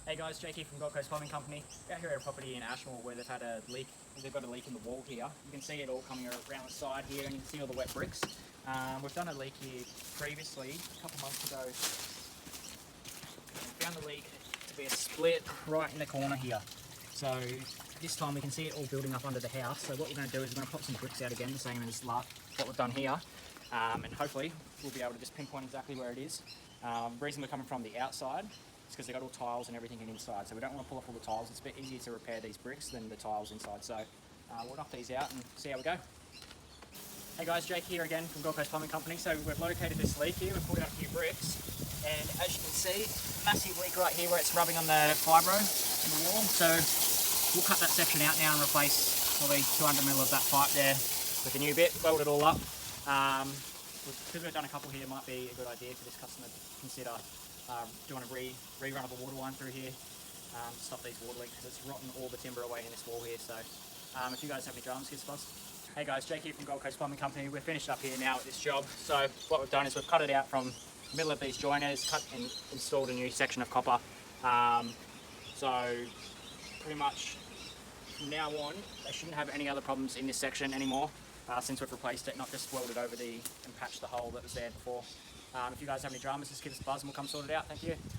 Hey guys, Jake here from Gold Coast Plumbing Company. We're out here at a property in Ashmore where they've had a leak. They've got a leak in the wall here. You can see it all coming around the side here, and you can see all the wet bricks. We've done a leak here previously, a couple months ago. We found the leak to be a split right in the corner here. So this time we can see it all building up under the house. So what we're going to do is we're going to pop some bricks out again, the same as what we've done here. And hopefully we'll be able to just pinpoint exactly where it is. The reason we're coming from the outside is because they've got all tiles and everything inside, so we don't want to pull off all the tiles. It's a bit easier to repair these bricks than the tiles inside, so we'll knock these out and see how we go. Hey guys, Jake here again from Gold Coast Plumbing Company. So we've located this leak here, we've pulled out a few bricks, and as you can see, massive leak right here where it's rubbing on the fibro in the wall. So we'll cut that section out now and replace probably 200mm of that pipe there with a new bit, weld it all up. Because we've done a couple here, it might be a good idea for this customer to consider doing a rerun of a water line through here to stop these water leaks, because it's rotting all the timber away in this wall here. So if you guys have any dramas, give us a buzz. Hey guys, Jake here from Gold Coast Plumbing Company. We're finished up here now with this job. So what we've done is we've cut it out from the middle of these joiners, cut and installed a new section of copper. So pretty much from now on, they shouldn't have any other problems in this section anymore. Since we've replaced it, not just welded over and patched the hole that was there before. If you guys have any dramas, just give us a buzz and we'll come sort it out. Thank you.